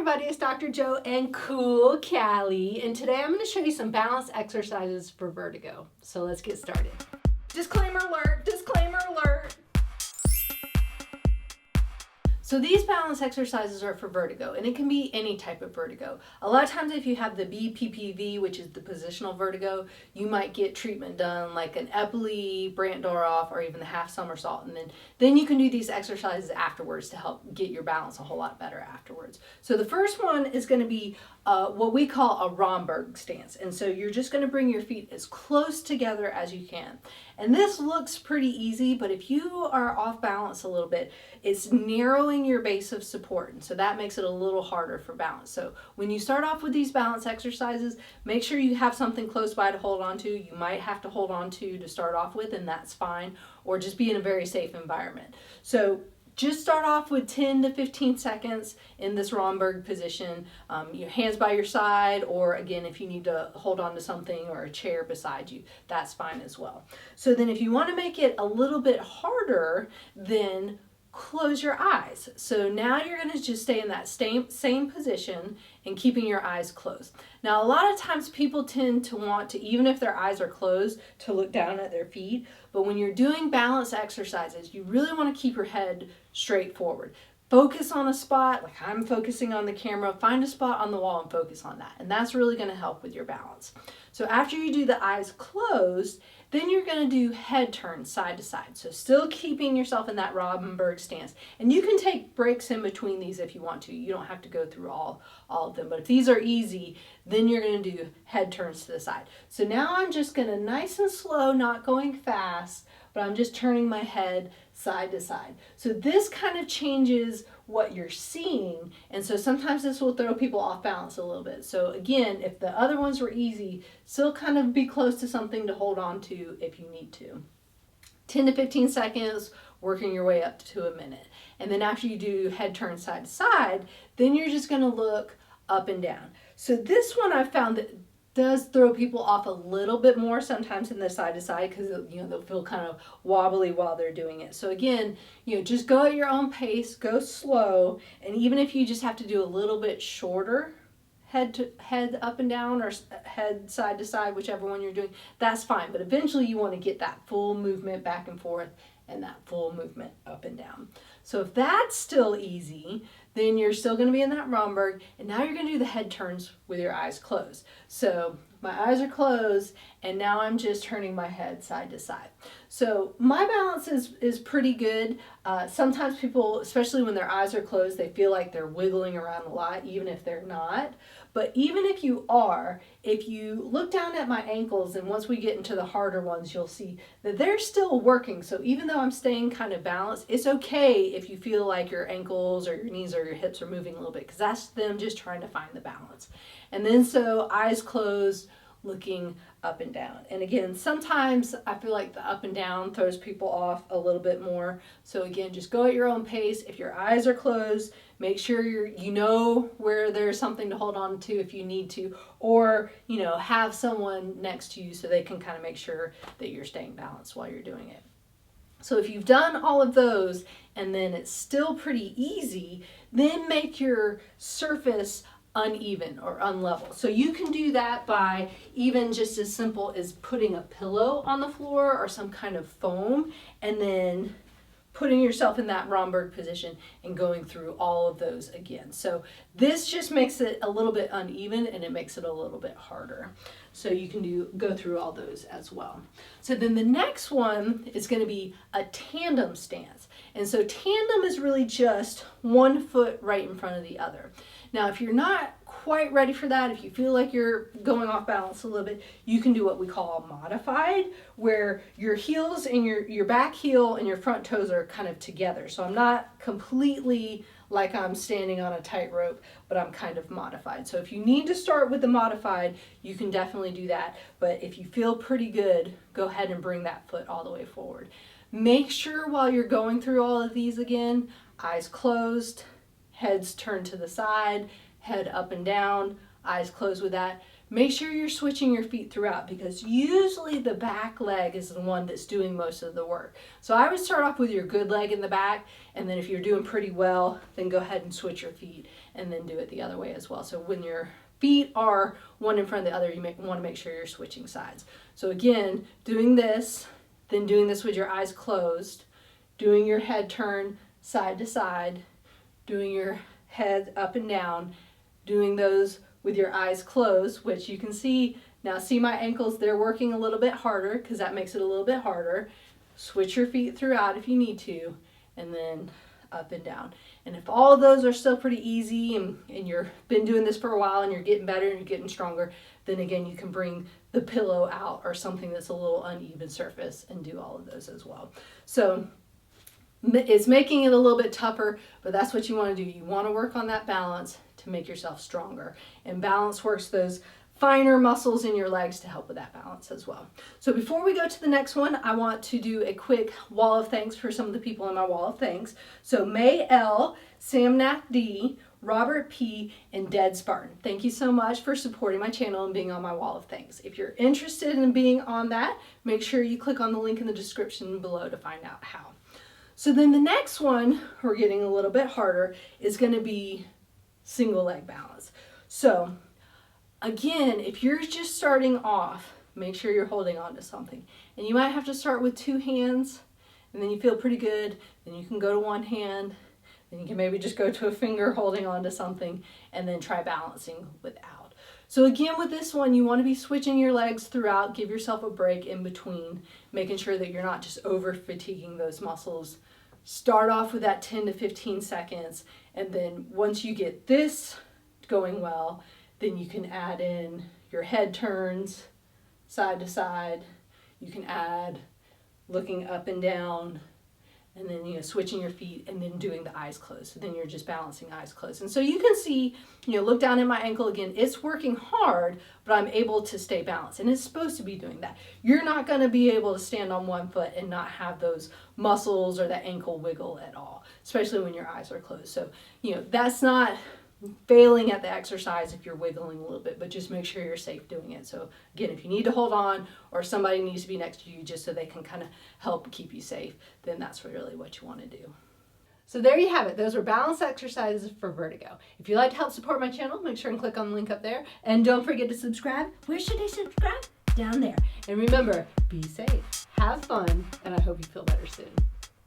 everybody, it's Dr. Joe and Cool Callie, and today I'm going to show you some balance exercises for vertigo. So let's get started. Disclaimer alert, disclaimer alert. So these balance exercises are for vertigo, and it can be any type of vertigo. A lot of times if you have the BPPV, which is the positional vertigo, you might get treatment done like an Epley, Brandt-Doroff, or even the half somersault, and then you can do these exercises afterwards to help get your balance a whole lot better afterwards. So the first one is going to be what we call a Romberg stance, and so you're just going to bring your feet as close together as you can. And this looks pretty easy, but if you are off balance a little bit, it's narrowing your base of support, and so that makes it a little harder for balance. So when you start off with these balance exercises, make sure you have something close by to hold on to. You might have to hold on to start off with, and that's fine, or just be in a very safe environment. So just start off with 10 to 15 seconds in this Romberg position, your hands by your side, or again, if you need to hold on to something or a chair beside you, that's fine as well. So then if you want to make it a little bit harder, then close your eyes. So now you're going to just stay in that same position and keeping your eyes closed. Now, a lot of times people tend to want to, even if their eyes are closed, to look down at their feet. But when you're doing balance exercises, you really want to keep your head straight forward. Focus on a spot, like I'm focusing on the camera, find a spot on the wall and focus on that. And that's really going to help with your balance. So after you do the eyes closed, then you're going to do head turns side to side. So still keeping yourself in that Romberg stance. And you can take breaks in between these if you want to. You don't have to go through all of them. But if these are easy, then you're going to do head turns to the side. So now I'm just going to nice and slow, not going fast, but I'm just turning my head side to side. So this kind of changes what you're seeing, and so sometimes this will throw people off balance a little bit. So again, if the other ones were easy, still kind of be close to something to hold on to if you need to. 10 to 15 seconds, working your way up to a minute. And then after you do head turn side to side, then you're just going to look up and down. So this one I found that does throw people off a little bit more sometimes in the side to side, because they'll feel kind of wobbly while they're doing it. So again, just go at your own pace, go slow, and even if you just have to do a little bit shorter head up and down or head side to side, whichever one you're doing, that's fine. But eventually you want to get that full movement back and forth and that full movement up and down. So if that's still easy, then you're still going to be in that Romberg, and now you're going to do the head turns with your eyes closed. So my eyes are closed, and now I'm just turning my head side to side. So my balance is pretty good. Sometimes people, especially when their eyes are closed, they feel like they're wiggling around a lot, even if they're not. But even if you are, if you look down at my ankles, and once we get into the harder ones, you'll see that they're still working. So even though I'm staying kind of balanced, it's okay if you feel like your ankles or your knees or your hips are moving a little bit, because that's them just trying to find the balance. And then so eyes closed, looking up and down. And again, sometimes I feel like the up and down throws people off a little bit more. So again, just go at your own pace. If your eyes are closed, make sure you know where there's something to hold on to if you need to, or have someone next to you so they can kind of make sure that you're staying balanced while you're doing it. So if you've done all of those and then it's still pretty easy, then make your surface uneven or unlevel. So you can do that by even just as simple as putting a pillow on the floor or some kind of foam, and then putting yourself in that Romberg position and going through all of those again. So this just makes it a little bit uneven, and it makes it a little bit harder. So you can go through all those as well. So then the next one is going to be a tandem stance. And so tandem is really just one foot right in front of the other. Now, if you're not quite ready for that, if you feel like you're going off balance a little bit, you can do what we call a modified, where your heels and your back heel and your front toes are kind of together. So I'm not completely like I'm standing on a tightrope, but I'm kind of modified. So if you need to start with the modified, you can definitely do that. But if you feel pretty good, go ahead and bring that foot all the way forward. Make sure while you're going through all of these again, eyes closed, heads turned to the side, head up and down, eyes closed with that. Make sure you're switching your feet throughout, because usually the back leg is the one that's doing most of the work. So I would start off with your good leg in the back, and then if you're doing pretty well, then go ahead and switch your feet and then do it the other way as well. So when your feet are one in front of the other, you want to make sure you're switching sides. So again, doing this, then doing this with your eyes closed, doing your head turn side to side, doing your head up and down, doing those with your eyes closed, which you can see now. See my ankles, they're working a little bit harder because that makes it a little bit harder. Switch your feet throughout if you need to, and then up and down. And if all of those are still pretty easy and you've been doing this for a while and you're getting better and you're getting stronger, then again you can bring the pillow out or something that's a little uneven surface and do all of those as well. So it's making it a little bit tougher, but that's what you want to do. You want to work on that balance to make yourself stronger. And balance works those finer muscles in your legs to help with that balance as well. So before we go to the next one, I want to do a quick wall of thanks for some of the people in my wall of thanks. So May L, Samnath D, Robert P, and Dead Spartan. Thank you so much for supporting my channel and being on my wall of thanks. If you're interested in being on that, make sure you click on the link in the description below to find out how. So then the next one, we're getting a little bit harder, is going to be single leg balance. So again, if you're just starting off, make sure you're holding on to something. And you might have to start with two hands, and then you feel pretty good. Then you can go to one hand, then you can maybe just go to a finger holding on to something, and then try balancing without. So again, with this one, you want to be switching your legs throughout. Give yourself a break in between, making sure that you're not just over fatiguing those muscles. Start off with that 10 to 15 seconds, and then once you get this going well, then you can add in your head turns side to side. You can add looking up and down, and then switching your feet, and then doing the eyes closed. So then you're just balancing eyes closed. And so you can see, look down at my ankle again. It's working hard, but I'm able to stay balanced, and it's supposed to be doing that. You're not going to be able to stand on one foot and not have those muscles or that ankle wiggle at all, especially when your eyes are closed. So that's not failing at the exercise if you're wiggling a little bit, but just make sure you're safe doing it. So again, if you need to hold on, or somebody needs to be next to you just so they can kind of help keep you safe, then that's really what you want to do. So there you have it. Those are balance exercises for vertigo. If you'd like to help support my channel, make sure and click on the link up there. And don't forget to subscribe. Where should I subscribe? Down there. And remember, be safe, have fun, and I hope you feel better soon.